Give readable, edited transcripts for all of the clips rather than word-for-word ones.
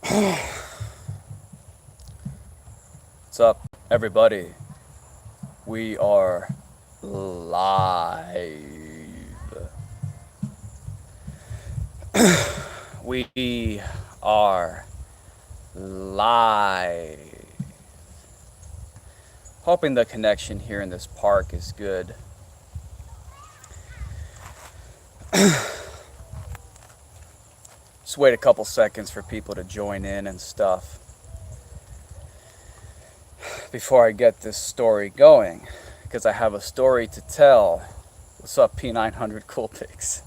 What's up, everybody? We are live. We are live. Hoping the connection here in this park is good. Just wait a couple seconds for people to join in and stuff before I get this story going, because I have a story to tell. What's up, P900 Cool Pics?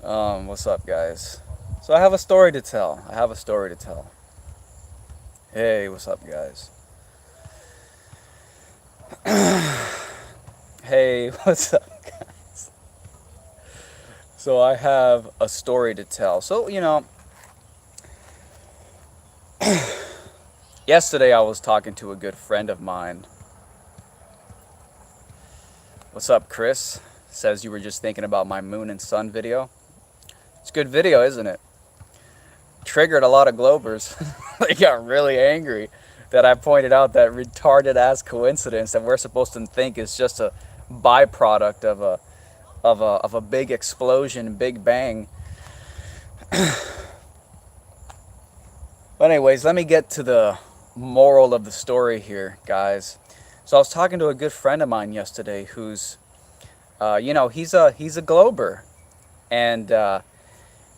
What's up, guys? So I have a story to tell. Hey, what's up, guys? Hey, what's up, guys? So I have a story to tell. So, yesterday I was talking to a good friend of mine. What's up, Chris? Says you were just thinking about my moon and sun video. It's a good video, isn't it? Triggered a lot of Globers. They got really angry that I pointed out that retarded ass coincidence that we're supposed to think is just a byproduct of a big explosion, big bang. But anyways, let me get to the moral of the story here, guys. So I was talking to a good friend of mine yesterday who's he's a Glober, and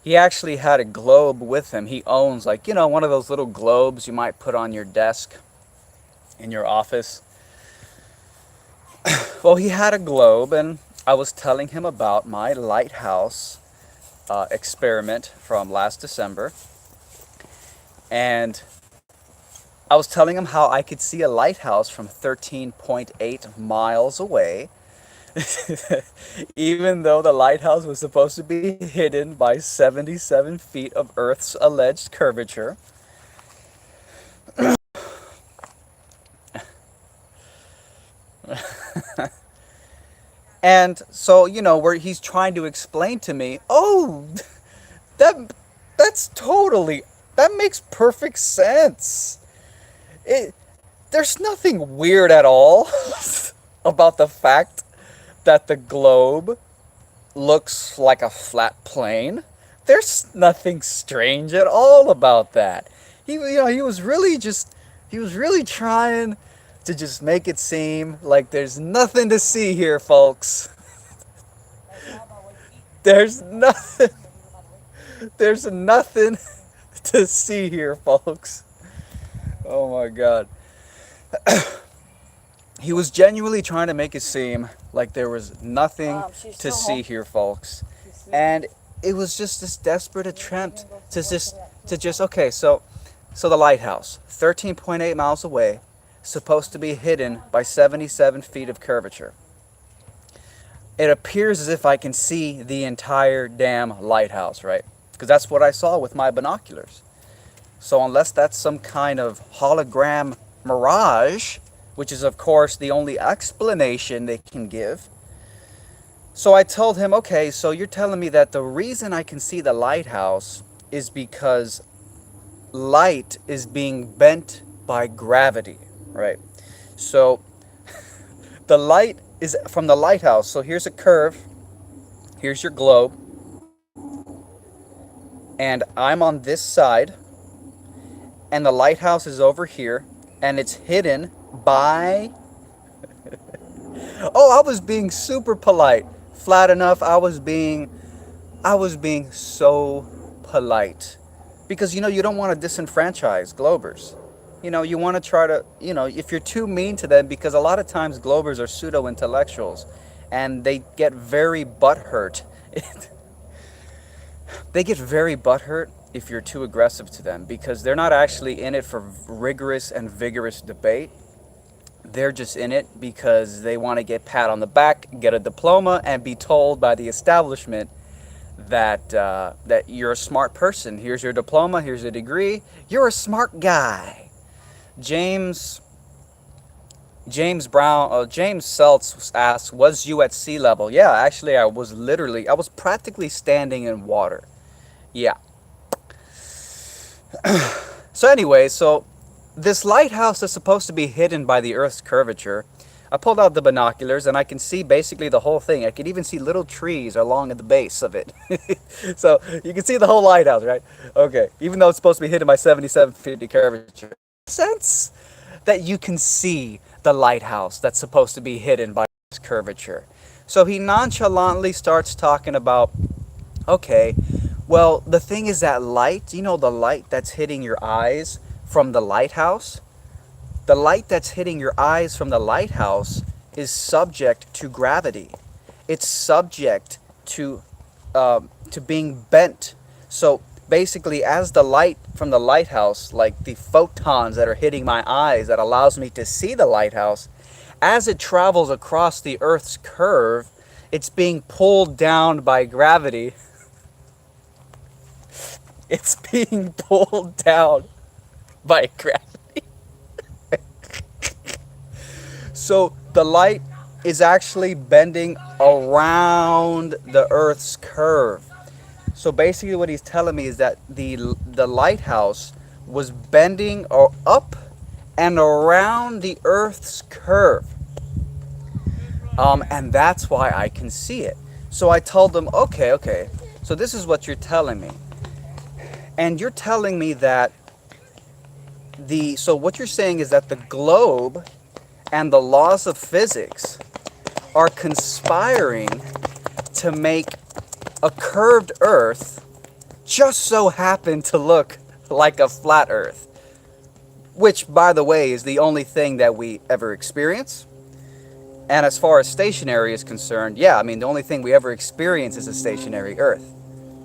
he actually had a globe with him. He owns, like, one of those little globes you might put on your desk in your office. Well, he had a globe, and I was telling him about my lighthouse experiment from last December. And I was telling him how I could see a lighthouse from 13.8 miles away, even though the lighthouse was supposed to be hidden by 77 feet of Earth's alleged curvature. And so, where he's trying to explain to me, oh, that that makes perfect sense. There's nothing weird at all about the fact that the globe looks like a flat plane. There's nothing strange at all about that. He was really trying to just make it seem like there's nothing to see here, folks. There's nothing. There's nothing to see here, folks. Oh my God. He was genuinely trying to make it seem like there was nothing to see here, folks. And it was just this desperate attempt to just okay, so the lighthouse, 13.8 miles away, supposed to be hidden by 77 feet of curvature. It appears as if I can see the entire damn lighthouse, right? Because that's what I saw with my binoculars. So unless that's some kind of hologram mirage, which is of course the only explanation they can give. So I told him, okay, so you're telling me that the reason I can see the lighthouse is because light is being bent by gravity, right? So the light is from the lighthouse. So here's a curve. Here's your globe. And I'm on this side. And the lighthouse is over here. And it's hidden by... Oh, I was being super polite. Flat enough, I was being so polite. Because, you don't want to disenfranchise Globers. You want to try to, if you're too mean to them, because a lot of times Globers are pseudo-intellectuals. And they get very butthurt. They get very butthurt if you're too aggressive to them, because they're not actually in it for rigorous and vigorous debate. They're just in it because they want to get pat on the back, get a diploma, and be told by the establishment that that you're a smart person. Here's your diploma, here's a degree. You're a smart guy. James Seltz asks, was you at sea level? Yeah, actually I was practically standing in water. Yeah. So anyway, so this lighthouse is supposed to be hidden by the Earth's curvature. I pulled out the binoculars and I can see basically the whole thing. I can even see little trees along at the base of it. So you can see the whole lighthouse, right? Okay, even though it's supposed to be hidden by 7750 curvature. Sense that you can see the lighthouse that's supposed to be hidden by this curvature. So he nonchalantly starts talking about, okay, well, the thing is that light, you know, the light that's hitting your eyes from the lighthouse? The light that's hitting your eyes from the lighthouse is subject to gravity. It's subject to being bent. So basically, as the light from the lighthouse, like the photons that are hitting my eyes that allows me to see the lighthouse, as it travels across the Earth's curve, it's being pulled down by gravity. It's being pulled down by gravity. So the light is actually bending around the Earth's curve. So basically what he's telling me is that the lighthouse was bending up and around the Earth's curve. And that's why I can see it. So I told them, okay, so this is what you're telling me. And you're telling me that so what you're saying is that the globe and the laws of physics are conspiring to make a curved Earth just so happen to look like a flat Earth. Which, by the way, is the only thing that we ever experience. And as far as stationary is concerned, yeah, I mean, the only thing we ever experience is a stationary Earth.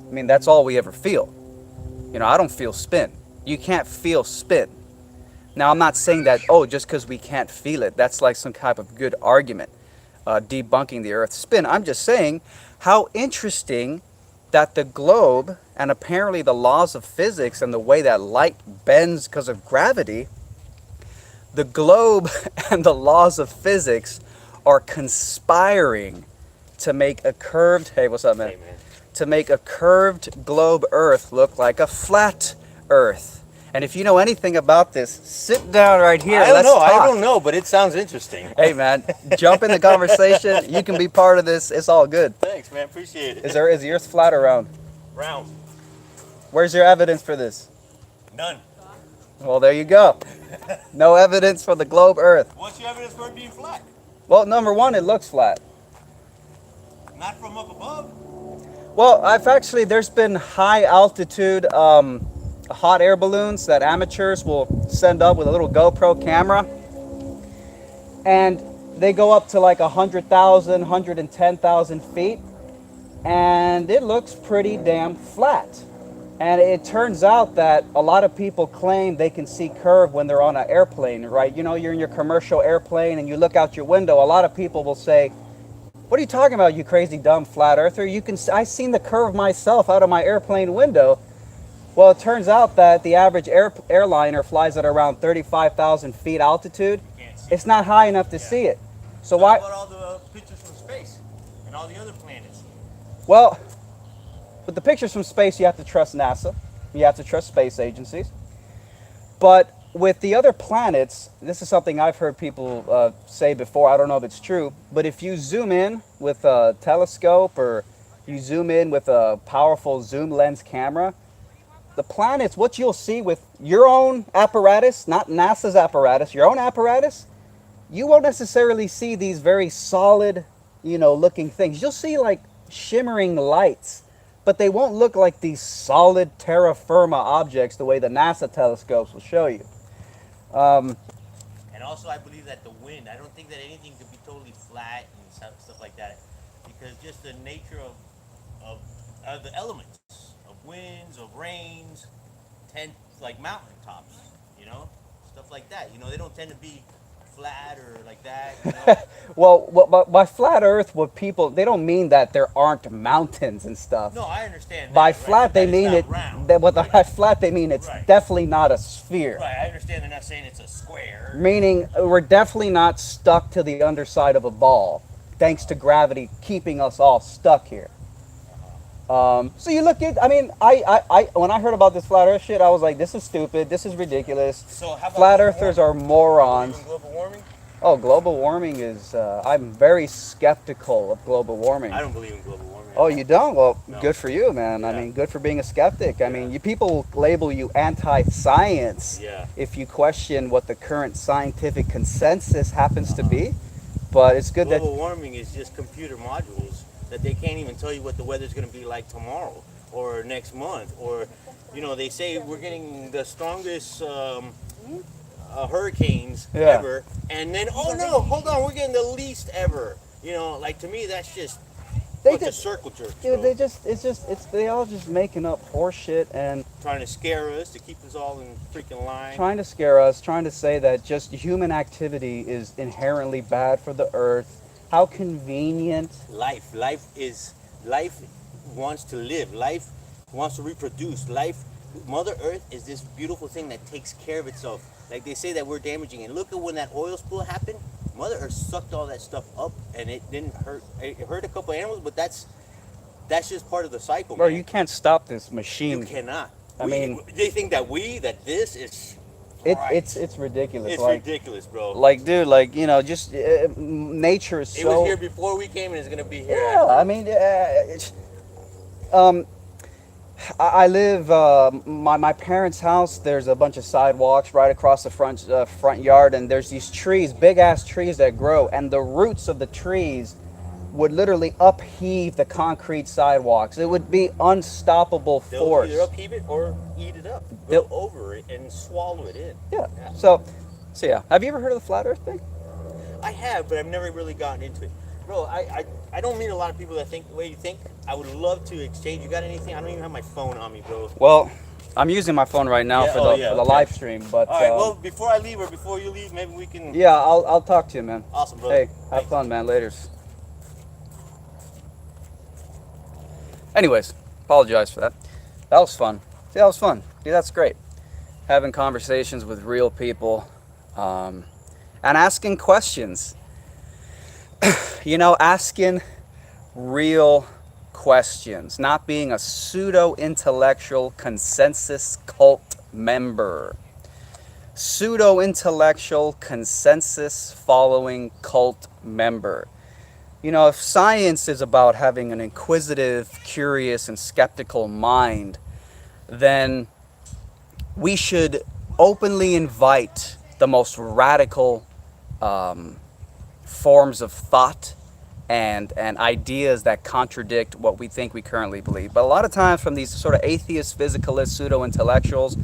I mean, that's all we ever feel. You know, I don't feel spin. You can't feel spin. Now, I'm not saying that, just because we can't feel it, that's like some type of good argument, debunking the Earth's spin. I'm just saying how interesting that the globe and apparently the laws of physics and the way that light bends because of gravity, the globe and the laws of physics are conspiring to make a curved, hey, what's up, man? Hey, man. To make a curved globe Earth look like a flat Earth. And if you know anything about this, sit down right here. I don't know, but it sounds interesting. Hey, man, jump in the conversation. You can be part of this. It's all good. Thanks, man. Appreciate it. Is the Earth flat or round? Round. Where's your evidence for this? None. Well, there you go. No evidence for the globe Earth. What's your evidence for it being flat? Well, number one, it looks flat. Not from up above. Well, there's been high altitude hot air balloons that amateurs will send up with a little GoPro camera. And they go up to like 100,000, 110,000 feet. And it looks pretty damn flat. And it turns out that a lot of people claim they can see curve when they're on an airplane, right? You know, you're in your commercial airplane and you look out your window. A lot of people will say, "What are you talking about, you crazy dumb flat earther? I seen the curve myself out of my airplane window." Well, it turns out that the average airliner flies at around 35,000 feet altitude. It's not high enough to see it. So why? What about all the pictures from space and all the other planets? Well, with the pictures from space, you have to trust NASA. You have to trust space agencies. But with the other planets, this is something I've heard people say before. I don't know if it's true. But if you zoom in with a telescope or you zoom in with a powerful zoom lens camera, the planets, what you'll see with your own apparatus, not NASA's apparatus, your own apparatus, you won't necessarily see these very solid, looking things. You'll see like shimmering lights, but they won't look like these solid terra firma objects the way the NASA telescopes will show you. And also, I believe that the wind, I don't think that anything could be totally flat and stuff like that, because just the nature of the elements, of winds, of rains, like mountain tops, stuff like that. They don't tend to be flat or like that. Well, by flat Earth, they don't mean that there aren't mountains and stuff. No, I understand that. By flat, they mean it. By flat, they mean it's definitely not a sphere. Right, I understand they're not saying it's a square. Meaning, we're definitely not stuck to the underside of a ball, thanks to gravity keeping us all stuck here. So you look at, I mean, when I heard about this flat Earth shit, I was like, this is stupid. This is ridiculous. So how about Flat global Earthers warming? are morons. Even global warming? Oh, global warming is. I'm very skeptical of global warming. I don't believe in global warming. Oh, you don't? Well, No. good for you, man. I Yeah. mean, good for being a skeptic. I mean, you people label you anti-science Yeah. if you question what the current scientific consensus happens to be. But it's good that. Global warming is just computer modules that they can't even tell you what the weather's going to be like tomorrow or next month. Or, you know, they say we're getting the strongest hurricanes Yeah. ever, and then, oh no, hold on, we're getting the least ever. You know, like, to me, that's just They bunch of just, circle jerks, dude, bro. they all just making up horse shit and Trying to scare us to keep us all in freaking line. trying to scare us, trying to say that just human activity is inherently bad for the earth. How convenient. Life wants to live. Life wants to reproduce. Mother Earth is this beautiful thing that takes care of itself. Like they say that we're damaging it. Look at when that oil spill happened. Mother Earth sucked all that stuff up, and it didn't hurt. It hurt a couple animals, but that's just part of the cycle, Bro, man. you can't stop this You machine. cannot. I mean- they think that this is. It's ridiculous. It's like, ridiculous, bro. like, dude, like, you know, just nature is It so. was here before we came, and it's gonna be here. Yeah, after. I mean, I live my parents' house. There's a bunch of sidewalks right across the front yard, and there's these trees, big ass trees that grow, and the roots of the trees would literally upheave the concrete sidewalks. It would be unstoppable They'll force. either upheave it or eat it up. They'll- Go over it and swallow it in. Yeah. So yeah. Have you ever heard of the flat Earth thing? I have, but I've never really gotten into it. Bro, I don't meet a lot of people that think the way you think. I would love to exchange. You got anything? I don't even have my phone on me, bro. Well, I'm using my phone right now Yeah, for oh, the yeah, for the okay. live stream, but All right, well, before I leave or before you leave, maybe we can... yeah, I'll talk to you, man. Awesome, brother. Hey, have Thanks. fun, man. Laters. Anyways, apologize for that. That was fun. See, that was fun. Yeah, that's great. Having conversations with real people, and asking questions. You know, asking real questions, not being a pseudo-intellectual consensus cult member. Pseudo-intellectual consensus following cult member. You know, if science is about having an inquisitive, curious, and skeptical mind, then we should openly invite the most radical forms of thought and ideas that contradict what we think we currently believe. But a lot of times from these sort of atheist, physicalist, pseudo-intellectuals,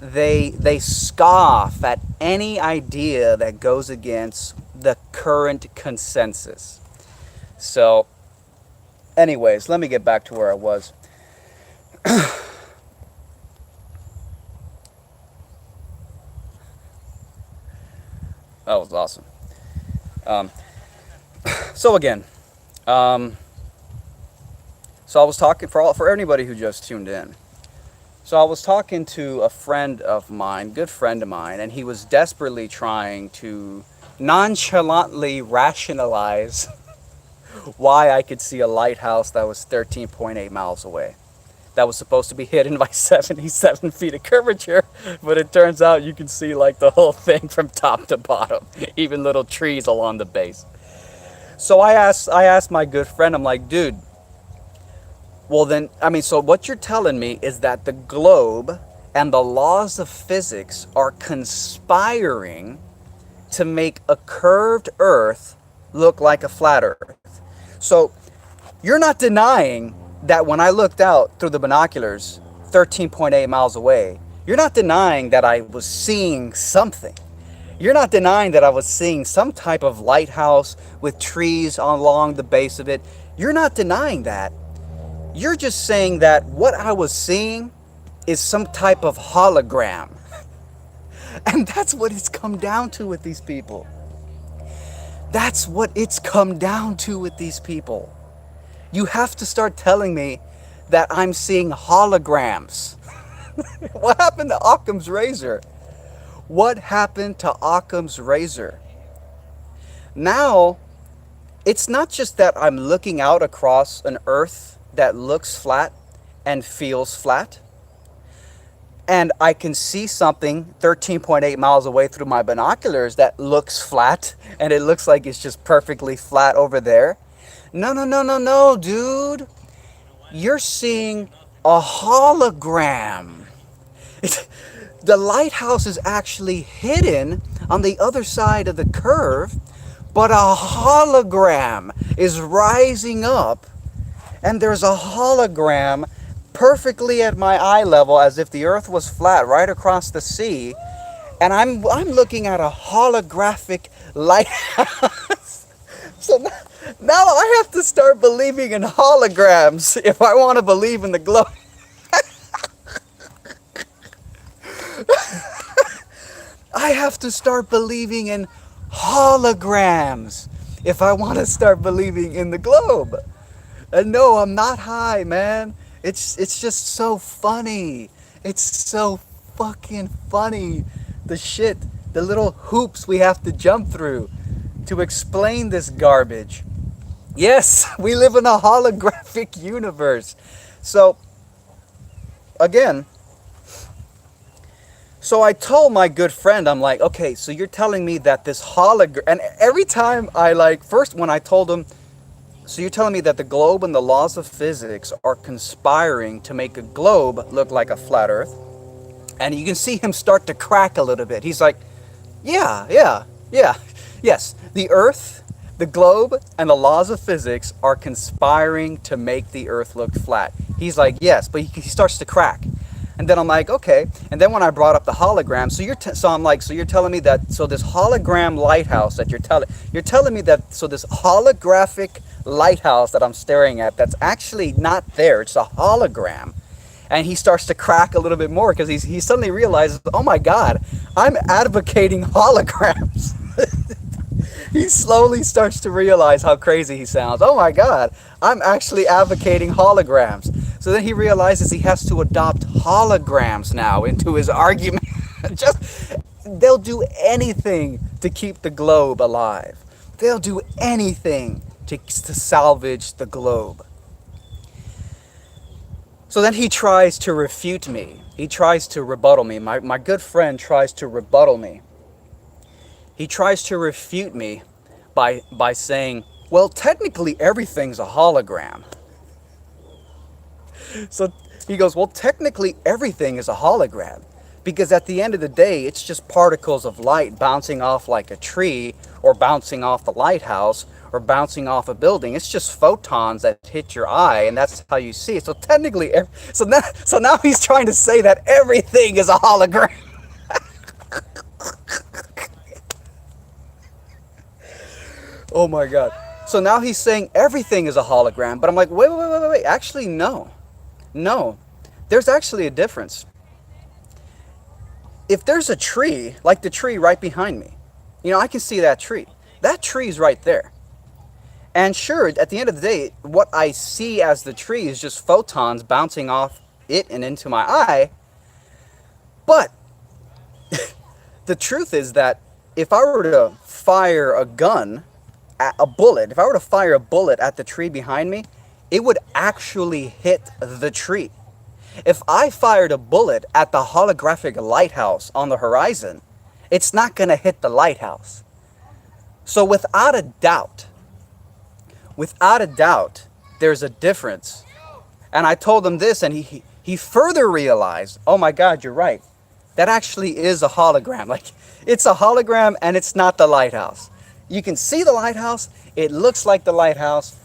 they scoff at any idea that goes against the current consensus. So, anyways, let me get back to where I was. That was awesome. So again, so I was talking for anybody who just tuned in. So I was talking to a friend of mine, good friend of mine, and he was desperately trying to nonchalantly rationalize why I could see a lighthouse that was 13.8 miles away. That was supposed to be hidden by 77 feet of curvature, but it turns out you can see like the whole thing from top to bottom, even little trees along the base. So I asked my good friend, I'm like, dude, well then, I mean, so what you're telling me is that the globe and the laws of physics are conspiring to make a curved Earth look like a flat Earth. So you're not denying that when I looked out through the binoculars 13.8 miles away, you're not denying that I was seeing something. You're not denying that I was seeing some type of lighthouse with trees along the base of it. You're not denying that. You're just saying that what I was seeing is some type of hologram. And that's what it's come down to with these people. That's what it's come down to with these people. You have to start telling me that I'm seeing holograms. What happened to Occam's razor? What happened to Occam's razor? Now, it's not just that I'm looking out across an Earth that looks flat and feels flat. And I can see something 13.8 miles away through my binoculars that looks flat, and it looks like it's just perfectly flat over there. No, no, no, no, no, dude. You're seeing a hologram. The lighthouse is actually hidden on the other side of the curve, but a hologram is rising up, and there's a hologram perfectly at my eye level, as if the earth was flat, right across the sea, and I'm looking at a holographic lighthouse. So now I have to start believing in holograms if I want to believe in the globe. I have to start believing in holograms if I want to start believing in the globe. And no, I'm not high, man. It's just so funny. It's so fucking funny. The little hoops we have to jump through to explain this garbage. Yes, we live in a holographic universe. So, again, so I told my good friend, I'm like, okay, so you're telling me that this hologram, and every time first when I told him, so you're telling me that the globe and the laws of physics are conspiring to make a globe look like a flat earth? And you can see him start to crack a little bit. He's like, yeah, yes, the earth, the globe, and the laws of physics are conspiring to make the earth look flat. He's like, yes, but he starts to crack. And then I'm like, okay. And then when I brought up the hologram, so I'm like, so you're telling me that, so this hologram lighthouse that you're telling me that, so this holographic lighthouse that I'm staring at, that's actually not there, it's a hologram. And he starts to crack a little bit more because he suddenly realizes, oh my God, I'm advocating holograms. He slowly starts to realize how crazy he sounds. Oh my God, I'm actually advocating holograms. So then he realizes he has to adopt holograms now into his argument. They'll do anything to keep the globe alive. They'll do anything to salvage the globe. So then he tries to refute me. He tries to rebuttal me. My good friend tries to rebuttal me. He tries to refute me by saying, well, technically everything's a hologram. So he goes, well, technically everything is a hologram, because at the end of the day, it's just particles of light bouncing off like a tree, or bouncing off the lighthouse, or bouncing off a building. It's just photons that hit your eye, and that's how you see it. So technically, so now he's trying to say that everything is a hologram. Oh my God. So now he's saying everything is a hologram, but I'm like, wait. Actually, no. There's actually a difference. If there's a tree, like the tree right behind me, I can see that tree. That tree's right there. And sure, at the end of the day, what I see as the tree is just photons bouncing off it and into my eye. But the truth is that if I were to fire a bullet at the tree behind me, it would actually hit the tree. If I fired a bullet at the holographic lighthouse on the horizon, it's not going to hit the lighthouse. So without a doubt, there's a difference. And I told him this, and he further realized, oh my God, you're right. That actually is a hologram. Like, it's a hologram and it's not the lighthouse. You can see the lighthouse, it looks like the lighthouse,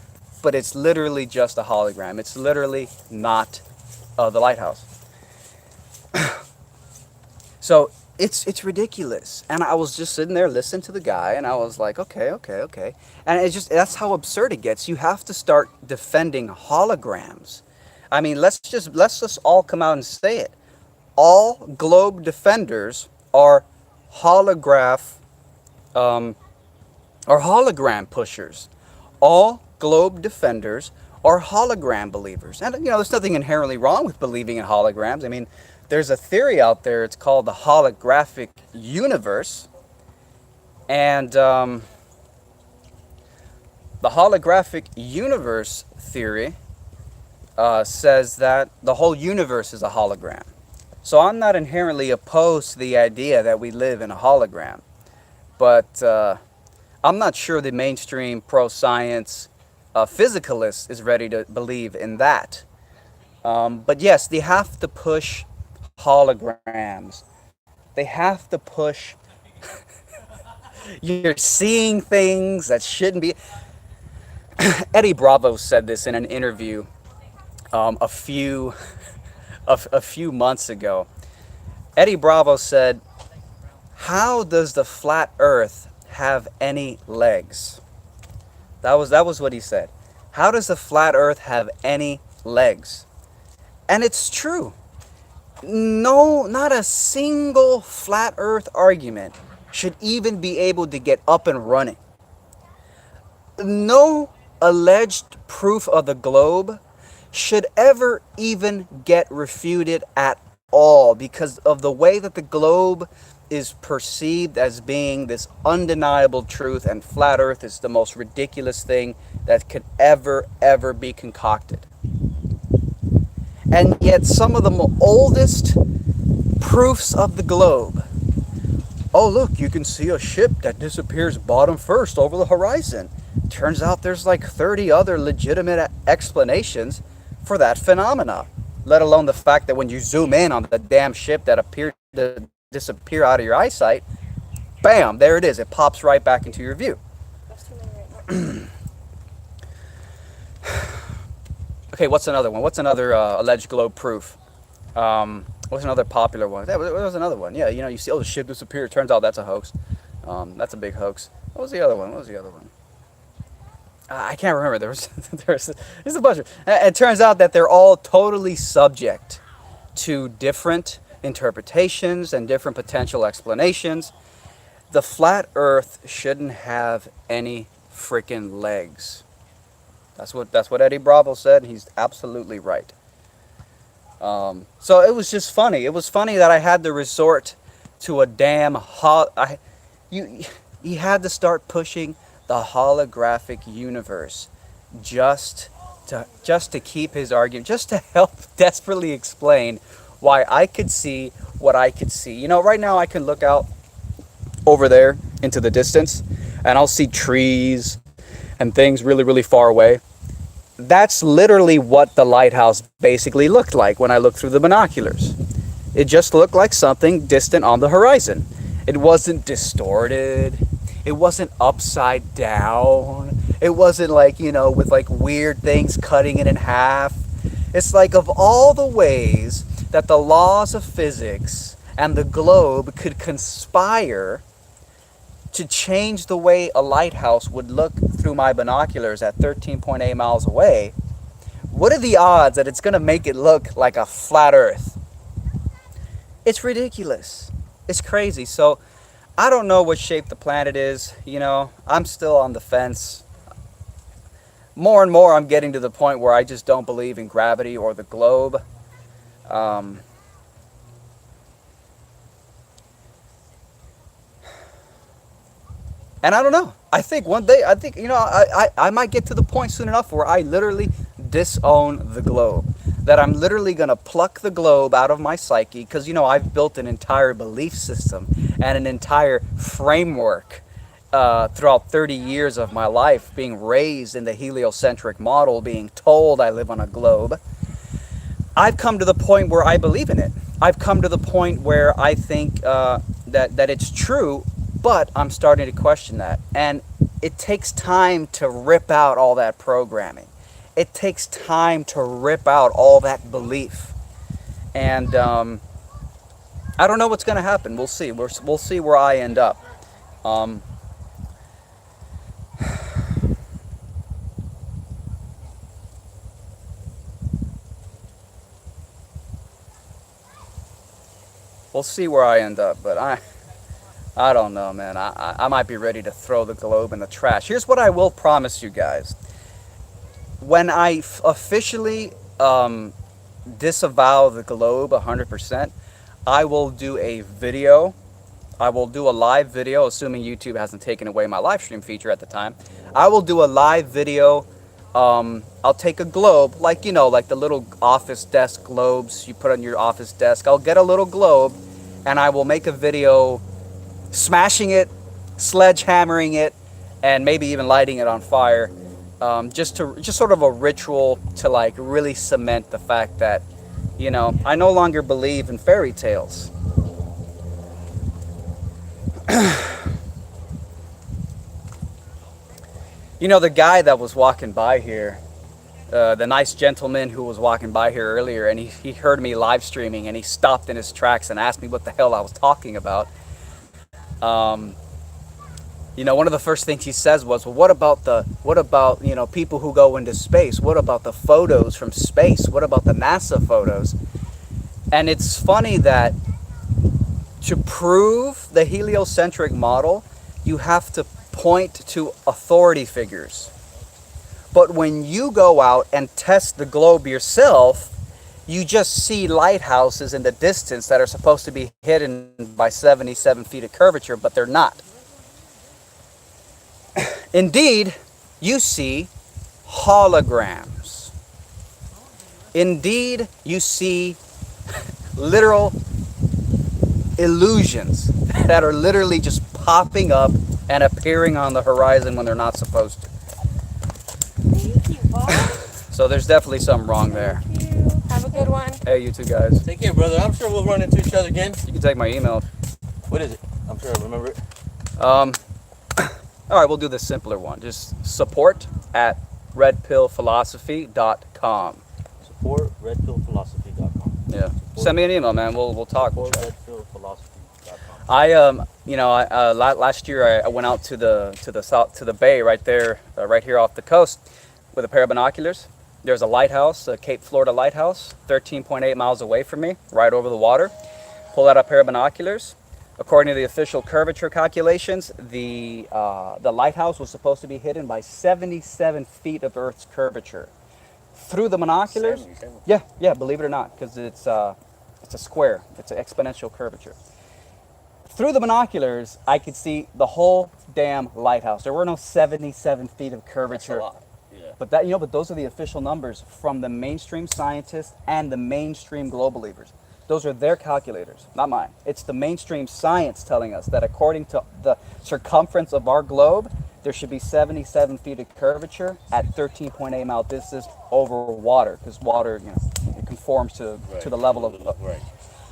but it's literally just a hologram. It's literally not the lighthouse. So it's ridiculous. And I was just sitting there listening to the guy, and I was like, okay. And that's how absurd it gets. You have to start defending holograms. I mean, let's just all come out and say it. All globe defenders are hologram pushers. All globe defenders are hologram believers. And there's nothing inherently wrong with believing in holograms. I mean, there's a theory out there, it's called the holographic universe. And the holographic universe theory says that the whole universe is a hologram. So I'm not inherently opposed to the idea that we live in a hologram, but I'm not sure the mainstream pro-science physicalist is ready to believe in that. But yes, they have to push holograms. They have to push. You're seeing things that shouldn't be. Eddie Bravo said this in an interview a few months ago. Eddie Bravo said, "How does the flat Earth have any legs?" That was what he said. How does the flat Earth have any legs? And it's true. No, not a single flat Earth argument should even be able to get up and running. No alleged proof of the globe should ever even get refuted at all because of the way that the globe is perceived as being this undeniable truth, and flat Earth is the most ridiculous thing that could ever be concocted. And yet some of the oldest proofs of the globe. Oh, look, you can see a ship that disappears bottom first over the horizon. Turns out there's like 30 other legitimate explanations for that phenomena, let alone the fact that when you zoom in on the damn ship that appeared to disappear out of your eyesight, bam, there it is. It pops right back into your view. Okay, what's another one? What's another alleged globe proof? What's another popular one? There was another one. Yeah, you see, oh, the ship disappeared. Turns out that's a hoax. That's a big hoax. What was the other one? I can't remember. There's a bunch of. It turns out that they're all totally subject to different interpretations and different potential explanations. The flat Earth shouldn't have any freaking legs. That's what Eddie Bravo said, and he's absolutely right. So it was just funny. It was funny that I had to resort to a damn he had to start pushing the holographic universe just to keep his argument, just to help desperately explain why I could see what I could see. Right now I can look out over there into the distance and I'll see trees and things really far away. That's literally what the lighthouse basically looked like when I looked through the binoculars. It just looked like something distant on the horizon. It wasn't distorted. It wasn't upside down. It wasn't like, with like weird things cutting it in half. It's like, of all the ways that the laws of physics and the globe could conspire to change the way a lighthouse would look through my binoculars at 13.8 miles away, what are the odds that it's going to make it look like a flat Earth? It's ridiculous. It's crazy. So I don't know what shape the planet is. I'm still on the fence. More and more I'm getting to the point where I just don't believe in gravity or the globe. And I don't know. I think one day, I might get to the point soon enough where I literally disown the globe. That I'm literally going to pluck the globe out of my psyche because, I've built an entire belief system and an entire framework throughout 30 years of my life, being raised in the heliocentric model, being told I live on a globe. I've come to the point where I believe in it. I've come to the point where I think that it's true, but I'm starting to question that. And it takes time to rip out all that programming. It takes time to rip out all that belief. And I don't know what's going to happen. We'll see. We'll see where I end up. We'll see where I end up, but I don't know, man. I might be ready to throw the globe in the trash. Here's what I will promise you guys. When I officially disavow the globe 100%, I will do a video. I will do a live video, assuming YouTube hasn't taken away my live stream feature at the time. I will do a live video I'll take a globe, like, you know, like the little office desk globes you put on your office desk. I'll get a little globe and I will make a video smashing it, sledgehammering it, and maybe even lighting it on fire. Just sort of a ritual to like really cement the fact that, you know, I no longer believe in fairy tales. You know, the guy that was walking by here, the nice gentleman who was walking by here earlier, and he heard me live streaming and he stopped in his tracks and asked me what the hell I was talking about. You know, one of the first things he says was, well, what about, you know, people who go into space? What about the photos from space? What about the NASA photos? And it's funny that to prove the heliocentric model, you have to point to authority figures. But when you go out and test the globe yourself, you just see lighthouses in the distance that are supposed to be hidden by 77 feet of curvature, but they're not. Indeed, you see holograms. Indeed, you see literal illusions that are literally just popping up and appearing on the horizon when they're not supposed to. Thank you, Bob. So there's definitely something wrong there. Thank you. Have a good one. Hey, you two guys. Take care, brother. I'm sure we'll run into each other again. You can take my email. What is it? I'm sure I remember it. All right, we'll do the simpler one. Just support at redpillphilosophy.com. Support redpillphilosophy.com. Yeah. Send me an email, man. We'll talk. We'll Support chat. redpillphilosophy.com. Last year I went out to the bay right there, right here off the coast, with a pair of binoculars. There's a lighthouse, a Cape Florida lighthouse, 13.8 miles away from me, right over the water. Pull out a pair of binoculars. According to the official curvature calculations, the lighthouse was supposed to be hidden by 77 feet of Earth's curvature. Through the binoculars, 77. yeah, believe it or not, because it's a square, it's an exponential curvature. Through the binoculars, I could see the whole damn lighthouse. There were no 77 feet of curvature. That's a lot. Yeah. But those are the official numbers from the mainstream scientists and the mainstream global believers. Those are their calculators, not mine. It's the mainstream science telling us that according to the circumference of our globe, there should be 77 feet of curvature at 13.8 mile distance over water, because water, you know, it conforms to the level of. Right.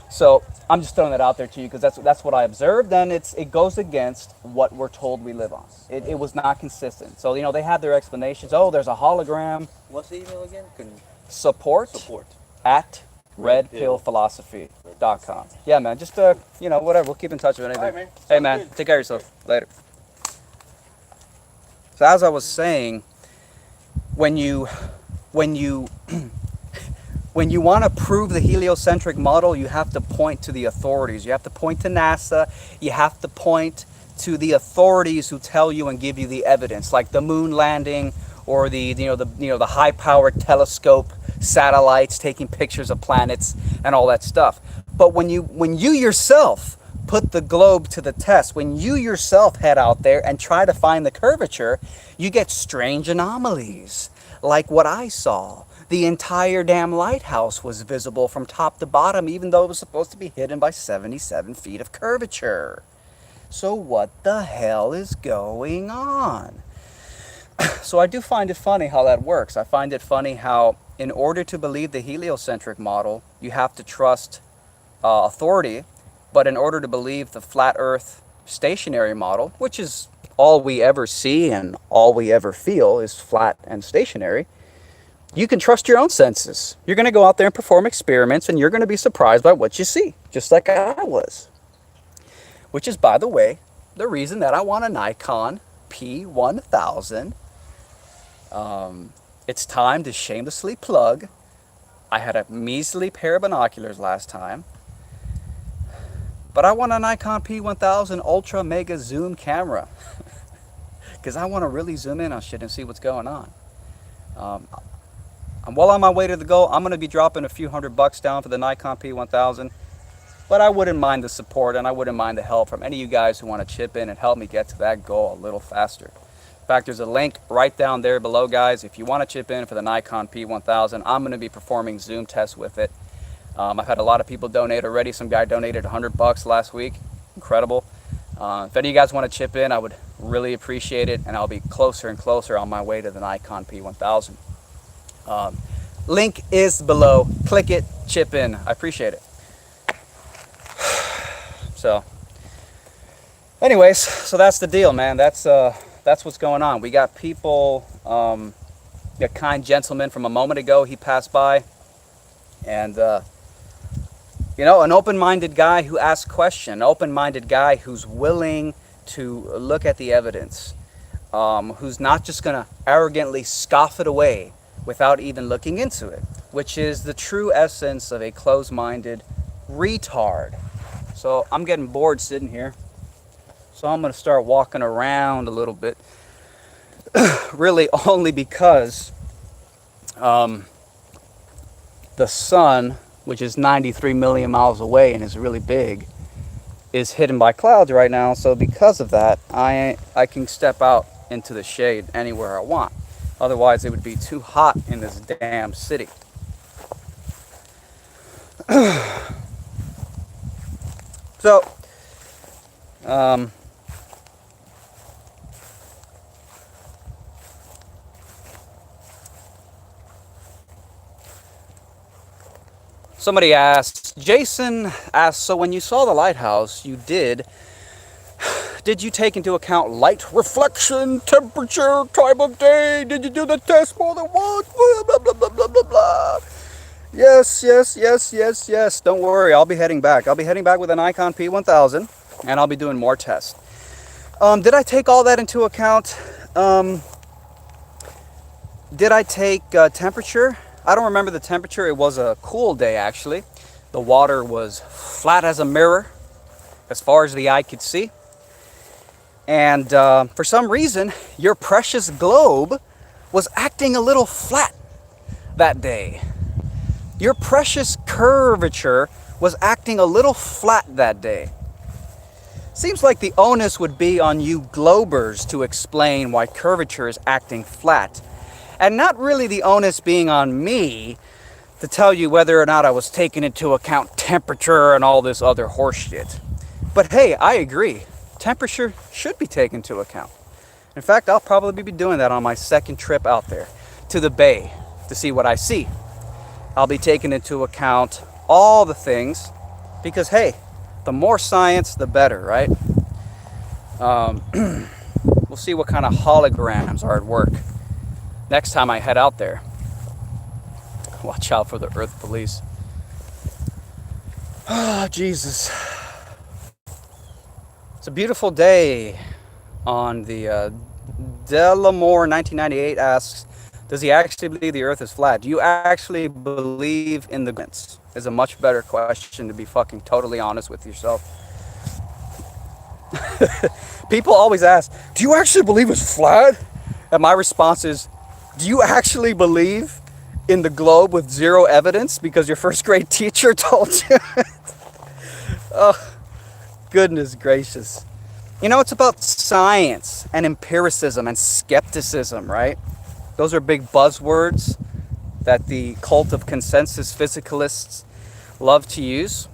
So I'm just throwing that out there to you because that's what I observed, and it goes against what we're told we live on. It was not consistent. So, you know, they had their explanations. Oh, there's a hologram. What's the email again? Support at redpillphilosophy.com. Yeah, man. Just you know, whatever. We'll keep in touch with anything. All right, man. Hey, Sounds man. good. Take care of yourself. Later. So as I was saying, when you when you want to prove the heliocentric model, you have to point to the authorities. You have to point to NASA. You have to point to the authorities who tell you and give you the evidence, like the moon landing or the high-powered telescope satellites taking pictures of planets and all that stuff. But when you yourself put the globe to the test, when you yourself head out there and try to find the curvature, you get strange anomalies, like what I saw. The entire damn lighthouse was visible from top to bottom, even though it was supposed to be hidden by 77 feet of curvature. So what the hell is going on? So I do find it funny how that works. I find it funny how, in order to believe the heliocentric model, you have to trust authority, but in order to believe the flat Earth stationary model, which is all we ever see and all we ever feel is flat and stationary, you can trust your own senses. You're going to go out there and perform experiments, and you're going to be surprised by what you see, just like I was. Which is, by the way, the reason that I want a Nikon P1000. It's time to shamelessly plug. I had a measly pair of binoculars last time, but I want a Nikon P1000 Ultra Mega Zoom camera because I want to really zoom in on shit and see what's going on. I'm well on my way to the goal. I'm going to be dropping a few $100 down for the Nikon P1000, but I wouldn't mind the support and I wouldn't mind the help from any of you guys who want to chip in and help me get to that goal a little faster. In fact, there's a link right down there below, guys. If you want to chip in for the Nikon P1000, I'm going to be performing zoom tests with it. I've had a lot of people donate already. Some guy donated $100 last week. Incredible. If any of you guys want to chip in, I would really appreciate it, and I'll be closer and closer on my way to the Nikon P1000. Link is below. Click it, chip in. I appreciate it. So, anyways, so that's the deal, man. That's what's going on. We got people, a kind gentleman from a moment ago, he passed by, and you know, an open-minded guy who asks questions, an open-minded guy who's willing to look at the evidence, who's not just going to arrogantly scoff it away without even looking into it, which is the true essence of a closed-minded retard. So I'm getting bored sitting here, so I'm going to start walking around a little bit, really only because the sun, which is 93 million miles away and is really big, is hidden by clouds right now. So because of that, I can step out into the shade anywhere I want. Otherwise, it would be too hot in this damn city. So, somebody asked, Jason asked, so when you saw the lighthouse, did you take into account light reflection, temperature, time of day? Did you do the test more than once? Blah, blah, blah, blah, blah, blah, blah. Yes. Don't worry, I'll be heading back. I'll be heading back with a Nikon P1000, and I'll be doing more tests. Did I take all that into account? Did I take temperature? I don't remember the temperature. It was a cool day, actually. The water was flat as a mirror, as far as the eye could see. And for some reason, your precious globe was acting a little flat that day. Your precious curvature was acting a little flat that day. Seems like the onus would be on you globers to explain why curvature is acting flat, and not really the onus being on me to tell you whether or not I was taking into account temperature and all this other horseshit. But hey, I agree. Temperature should be taken into account. In fact, I'll probably be doing that on my second trip out there to the bay to see what I see. I'll be taking into account all the things because, hey, the more science, the better, right? We'll see what kind of holograms are at work next time I head out there. Watch out for the Earth police. Oh, Jesus. It's a beautiful day on the Delamore 1998 asks, does he actually believe the Earth is flat? Do you actually believe in the grants? Is a much better question, to be fucking totally honest with yourself. People always ask, do you actually believe it's flat? And my response is, do you actually believe in the globe with zero evidence because your first grade teacher told you? Oh, goodness gracious. You know, it's about science and empiricism and skepticism, right? Those are big buzzwords that the cult of consensus physicalists love to use.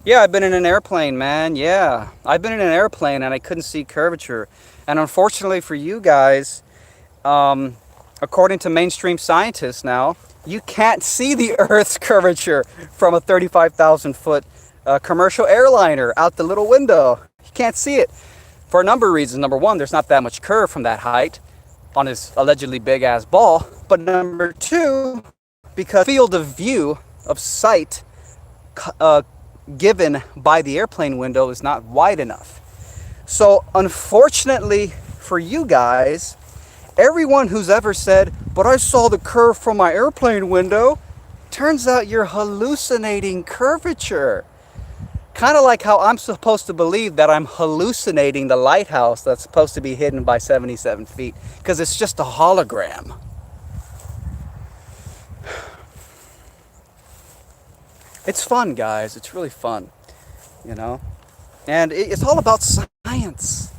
Yeah, I've been in an airplane, man. Yeah, I've been in an airplane and I couldn't see curvature. And unfortunately for you guys, according to mainstream scientists now, you can't see the Earth's curvature from a 35,000 foot commercial airliner out the little window. You can't see it for a number of reasons. Number one, there's not that much curve from that height on his allegedly big ass ball. But number two, because field of view of sight given by the airplane window is not wide enough. So unfortunately for you guys, everyone who's ever said, but I saw the curve from my airplane window, turns out you're hallucinating curvature. Kind of like how I'm supposed to believe that I'm hallucinating the lighthouse that's supposed to be hidden by 77 feet because it's just a hologram. It's fun, guys. It's really fun, you know? And it's all about science.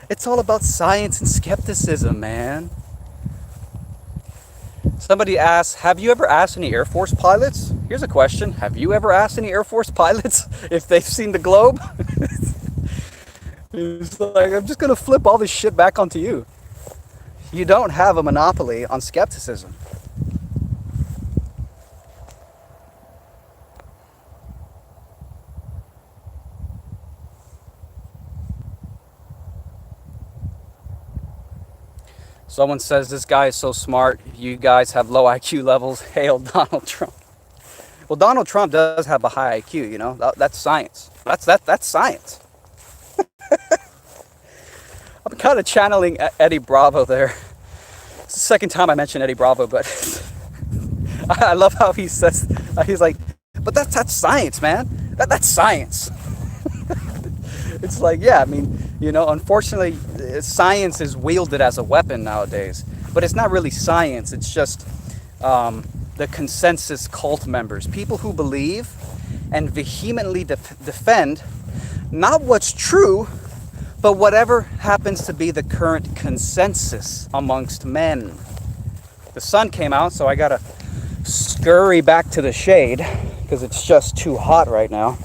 It's all about science and skepticism, man. Somebody asks, have you ever asked any Air Force pilots? Here's a question. Have you ever asked any Air Force pilots if they've seen the globe? It's like, I'm just going to flip all this shit back onto you. You don't have a monopoly on skepticism. Someone says this guy is so smart, you guys have low IQ levels. Hail Donald Trump. Well, Donald Trump does have a high IQ, you know. That's science. That's science. I'm kind of channeling Eddie Bravo there. It's the second time I mentioned Eddie Bravo, but I love how he says, he's like, but that's science, man. That's science. It's like, yeah, I mean, you know, unfortunately, science is wielded as a weapon nowadays. But it's not really science. It's just the consensus cult members. People who believe and vehemently defend not what's true, but whatever happens to be the current consensus amongst men. The sun came out, so I gotta scurry back to the shade because it's just too hot right now.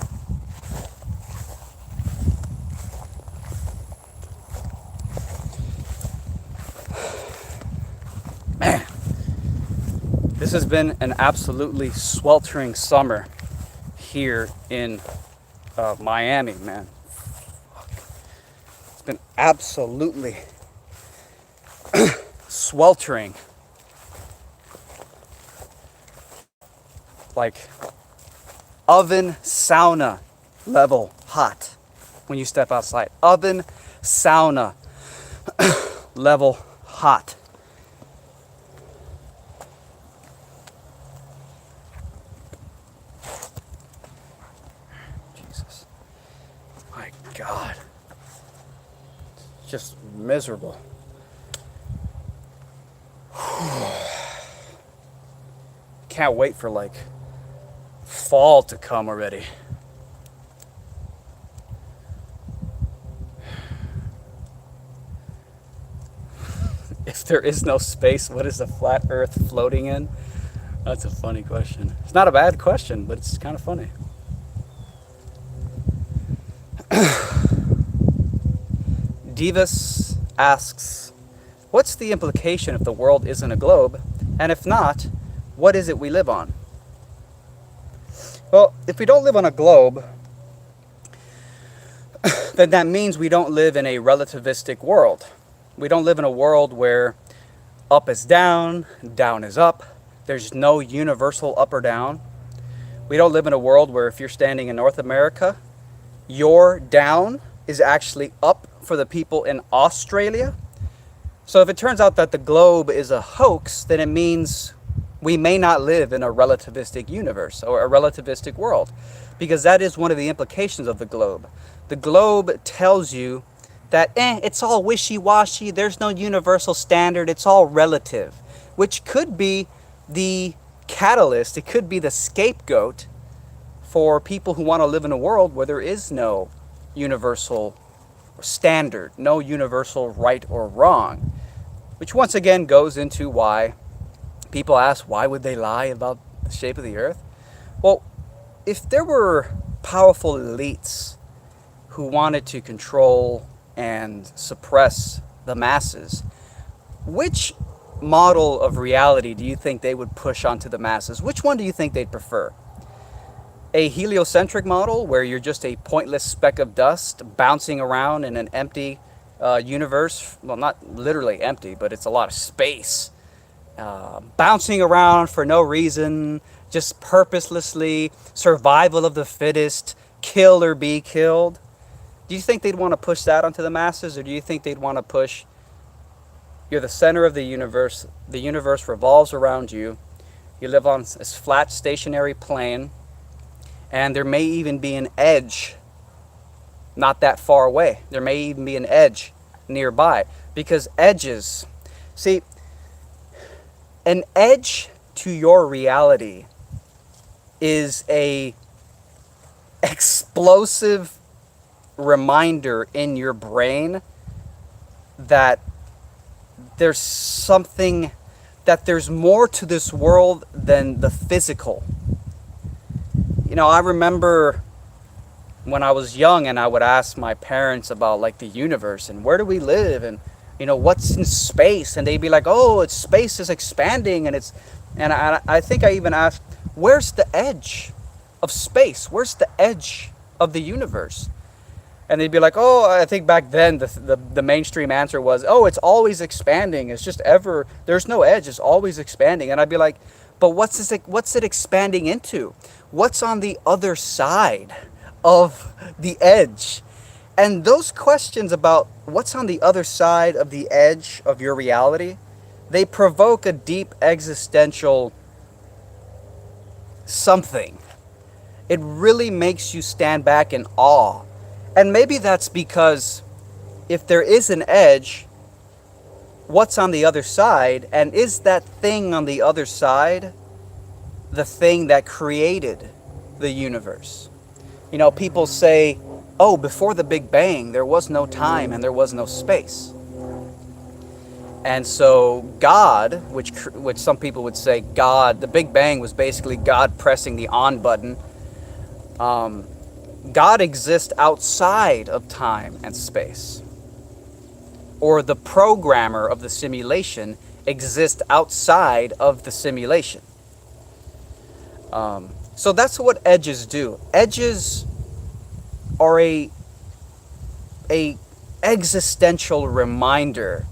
Man, this has been an absolutely sweltering summer here in Miami, man. It's been absolutely sweltering. Like oven sauna level hot when you step outside. Oven sauna level hot. Jesus. My God. It's just miserable. Can't wait for like fall to come already. If there is no space, what is a flat earth floating in? That's a funny question. It's not a bad question, but it's kind of funny. Divas asks, what's the implication if the world isn't a globe? And if not, what is it we live on? Well, if we don't live on a globe, then that means we don't live in a relativistic world. We don't live in a world where up is down, down is up. There's no universal up or down. We don't live in a world where if you're standing in North America, your down is actually up for the people in Australia. So if it turns out that the globe is a hoax, then it means we may not live in a relativistic universe or a relativistic world, because that is one of the implications of the globe. The globe tells you that it's all wishy-washy, there's no universal standard, it's all relative, which could be the catalyst, it could be the scapegoat for people who want to live in a world where there is no universal standard, no universal right or wrong, which once again goes into why people ask, why would they lie about the shape of the earth? Well, if there were powerful elites who wanted to control and suppress the masses, which model of reality do you think they would push onto the masses? Which one do you think they'd prefer? A heliocentric model where you're just a pointless speck of dust bouncing around in an empty universe? Well, not literally empty, but it's a lot of space. Bouncing around for no reason, just purposelessly, survival of the fittest, kill or be killed. Do you think they'd want to push that onto the masses, or do you think they'd want to push, you're the center of the universe revolves around you, you live on this flat stationary plane, and there may even be an edge not that far away. There may even be an edge nearby, because edges, see, an edge to your reality is a explosive reminder in your brain that there's something, that there's more to this world than the physical. You know, I remember when I was young and I would ask my parents about like the universe and where do we live and, you know, what's in space, and they'd be like, oh, it's space is expanding, and I think I even asked, where's the edge of space? Where's the edge of the universe? And they'd be like, oh, I think back then the mainstream answer was, oh, it's always expanding. It's just ever, there's no edge. It's always expanding. And I'd be like, but what's it expanding into? What's on the other side of the edge? And those questions about what's on the other side of the edge of your reality, they provoke a deep existential something. It really makes you stand back in awe. And maybe that's because if there is an edge, what's on the other side? And is that thing on the other side the thing that created the universe? You know, people say, oh, before the Big Bang, there was no time and there was no space. And so God, which some people would say God, the Big Bang was basically God pressing the on button. God exists outside of time and space. Or the programmer of the simulation exists outside of the simulation. So that's what edges do. Edges are a existential reminder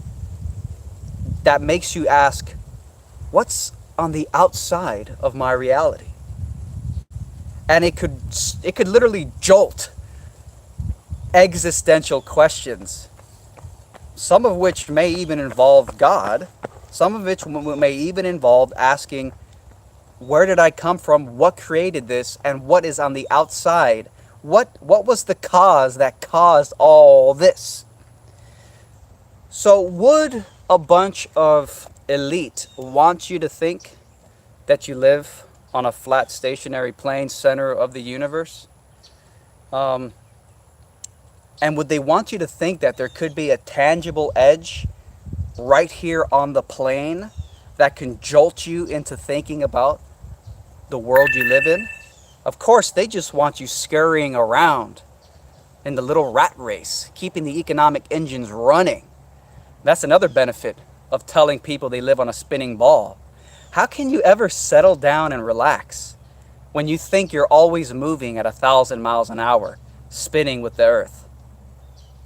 that makes you ask, what's on the outside of my reality? And it could literally jolt existential questions, some of which may even involve God, some of which may even involve asking, where did I come from? What created this? And what is on the outside? What was the cause that caused all this? So would a bunch of elite want you to think that you live on a flat stationary plane center of the universe? And would they want you to think that there could be a tangible edge right here on the plane that can jolt you into thinking about the world you live in? Of course, they just want you scurrying around in the little rat race, keeping the economic engines running. That's another benefit of telling people they live on a spinning ball. How can you ever settle down and relax when you think you're always moving at 1,000 miles an hour, spinning with the earth?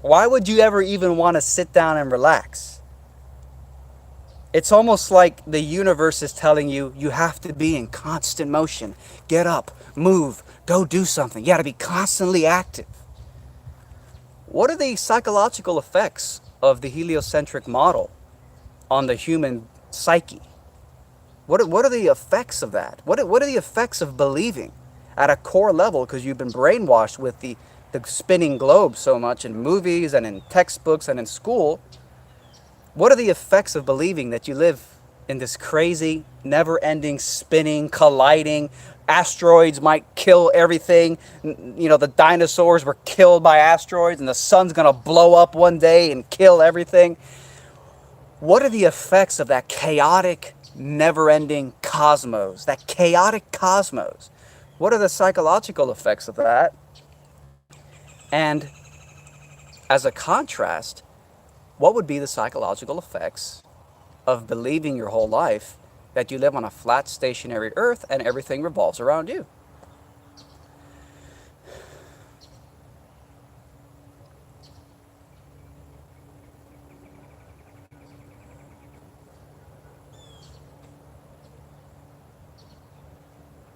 Why would you ever even want to sit down and relax? It's almost like the universe is telling you, you have to be in constant motion. Get up, move, go do something. You got to be constantly active. What are the psychological effects of the heliocentric model on the human psyche? What are the effects of that? What are the effects of believing at a core level, because you've been brainwashed with the spinning globe so much in movies and in textbooks and in school? What are the effects of believing that you live in this crazy, never-ending, spinning, colliding, asteroids might kill everything? You know, the dinosaurs were killed by asteroids and the sun's gonna blow up one day and kill everything. What are the effects of that chaotic, never-ending cosmos, that chaotic cosmos? What are the psychological effects of that? And as a contrast, what would be the psychological effects of believing your whole life that you live on a flat, stationary earth and everything revolves around you?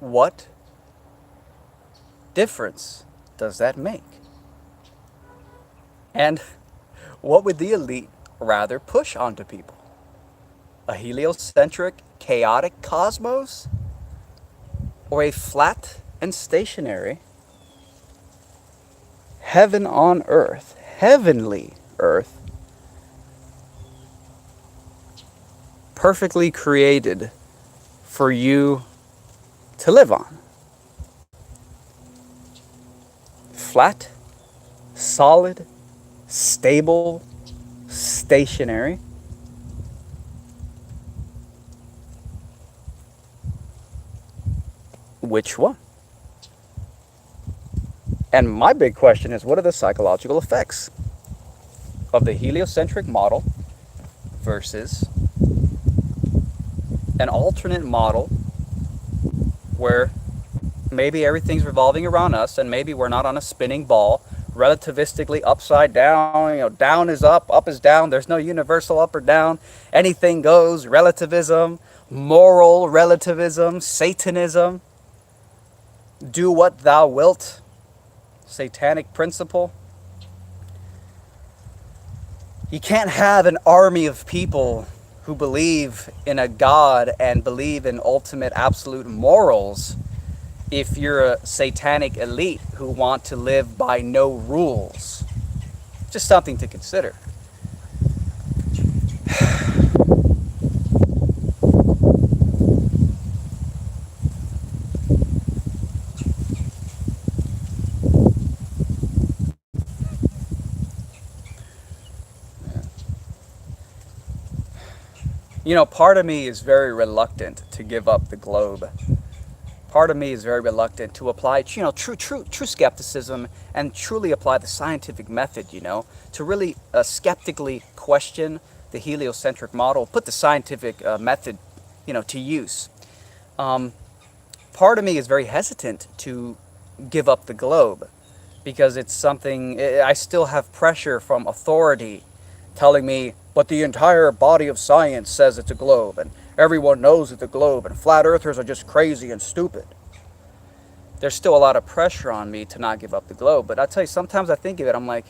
What difference does that make? And what would the elite rather push onto people? A heliocentric, chaotic cosmos? Or a flat and stationary, heaven on earth, heavenly earth, perfectly created for you to live on? Flat, solid, stable, stationary. Which one? And my big question is, what are the psychological effects of the heliocentric model versus an alternate model where maybe everything's revolving around us and maybe we're not on a spinning ball, relativistically upside down, down is up is down, there's no universal up or down, anything goes, relativism, moral relativism, Satanism, do what thou wilt, satanic principle. You can't have an army of people who believe in a God and believe in ultimate absolute morals if you're a satanic elite who want to live by no rules. Just something to consider. You know, part of me is very reluctant to give up the globe. Part of me is very reluctant to apply, true skepticism and truly apply the scientific method, to really skeptically question the heliocentric model, put the scientific method, to use. Part of me is very hesitant to give up the globe because it's something, I still have pressure from authority telling me, but the entire body of science says it's a globe, and everyone knows it's a globe, and flat earthers are just crazy and stupid. There's still a lot of pressure on me to not give up the globe, but I'll tell you, sometimes I think of it, I'm like,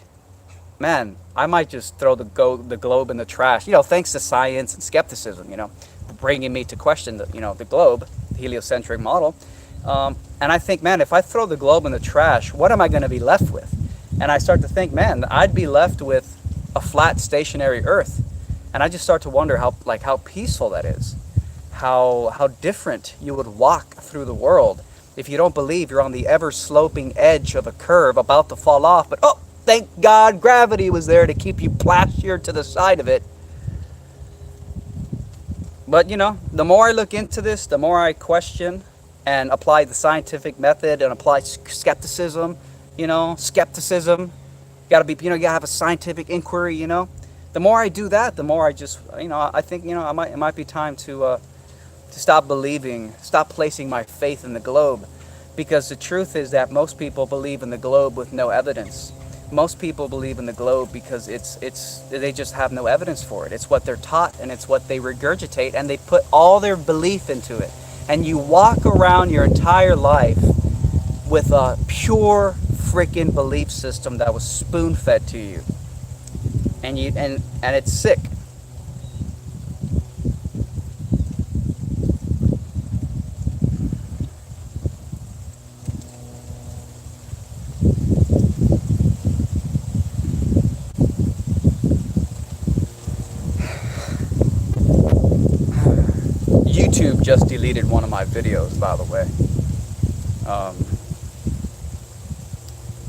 man, I might just throw the globe in the trash, thanks to science and skepticism, bringing me to question the globe, the heliocentric model. And I think, man, if I throw the globe in the trash, what am I going to be left with? And I start to think, man, I'd be left with a flat stationary earth, and I just start to wonder how peaceful that is, how different you would walk through the world if you don't believe you're on the ever sloping edge of a curve about to fall off, but oh, thank God gravity was there to keep you plastered to the side of it. But the more I look into this, the more I question and apply the scientific method and apply skepticism, skepticism. You gotta have a scientific inquiry, The more I do that, the more I just, I think, it might be time to stop believing, stop placing my faith in the globe. Because the truth is that most people believe in the globe with no evidence. Most people believe in the globe because they just have no evidence for it. It's what they're taught and it's what they regurgitate, and they put all their belief into it. And you walk around your entire life with a pure freaking belief system that was spoon-fed to you, and it's sick. YouTube just deleted one of my videos, by the way.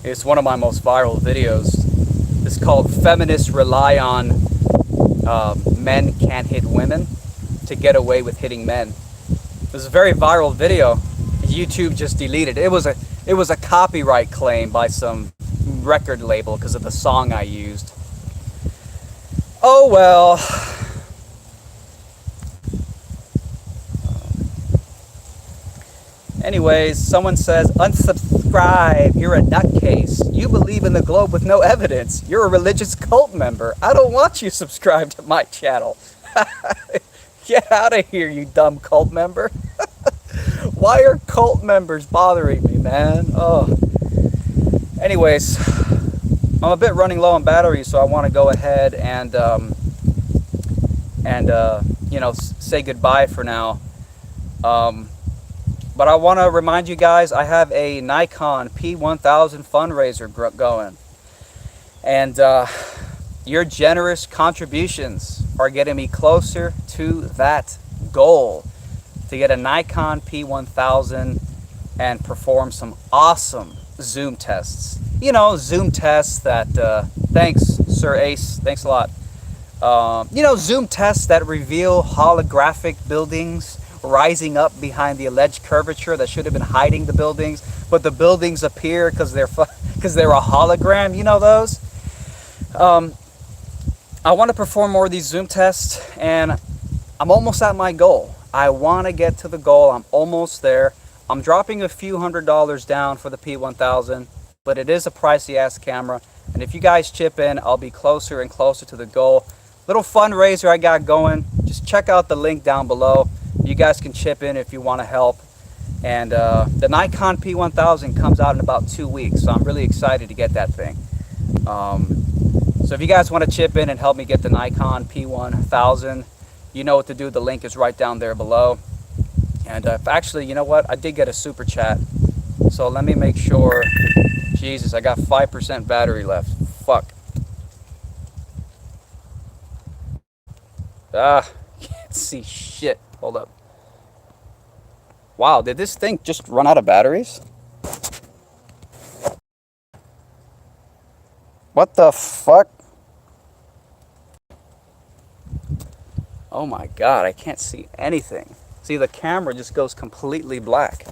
It's one of my most viral videos. It's called "Feminists Rely on Men Can't Hit Women to Get Away with Hitting Men." It was a very viral video. YouTube just deleted it. It was a copyright claim by some record label because of the song I used. Oh well. Anyways, someone says, unsubscribe, you're a nutcase. You believe in the globe with no evidence. You're a religious cult member. I don't want you subscribed to my channel. Get out of here, you dumb cult member. Why are cult members bothering me, man? Oh. Anyways, I'm a bit running low on battery, so I want to go ahead and say goodbye for now. But I want to remind you guys, I have a Nikon P1000 fundraiser going. And your generous contributions are getting me closer to that goal, to get a Nikon P1000 and perform some awesome zoom tests. Zoom tests that, thanks, Sir Ace, thanks a lot. You know, zoom tests that reveal holographic buildings rising up behind the alleged curvature that should have been hiding the buildings, but the buildings appear because they're a hologram. You know those. I want to perform more of these zoom tests, and I'm almost at my goal. I want to get to the goal. I'm almost there. I'm dropping a few $100s down for the P1000, but it is a pricey ass camera. And if you guys chip in, I'll be closer and closer to the goal. Little fundraiser I got going. Just check out the link down below. You guys can chip in if you want to help. And the Nikon P1000 comes out in about 2 weeks, so I'm really excited to get that thing. So if you guys want to chip in and help me get the Nikon P1000, you know what to do. The link is right down there below. And actually, you know what? I did get a super chat. So let me make sure. Jesus, I got 5% battery left. Fuck. Can't see shit. Hold up. Wow, did this thing just run out of batteries? What the fuck? Oh my god, I can't see anything. See, the camera just goes completely black.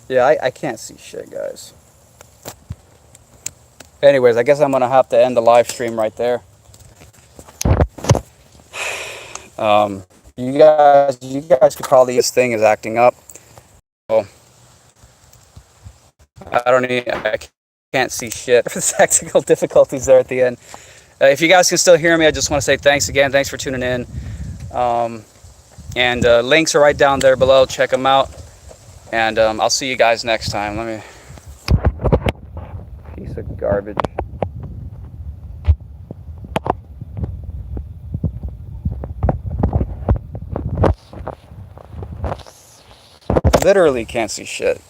Yeah, I can't see shit, guys. Anyways, I guess I'm gonna have to end the live stream right there. You guys could probably, this thing is acting up. Oh, I can't see shit. There's technical difficulties there at the end. If you guys can still hear me, I just want to say thanks again. Thanks for tuning in. Links are right down there below. Check them out. And I'll see you guys next time. Let me... Piece of garbage. Literally can't see shit.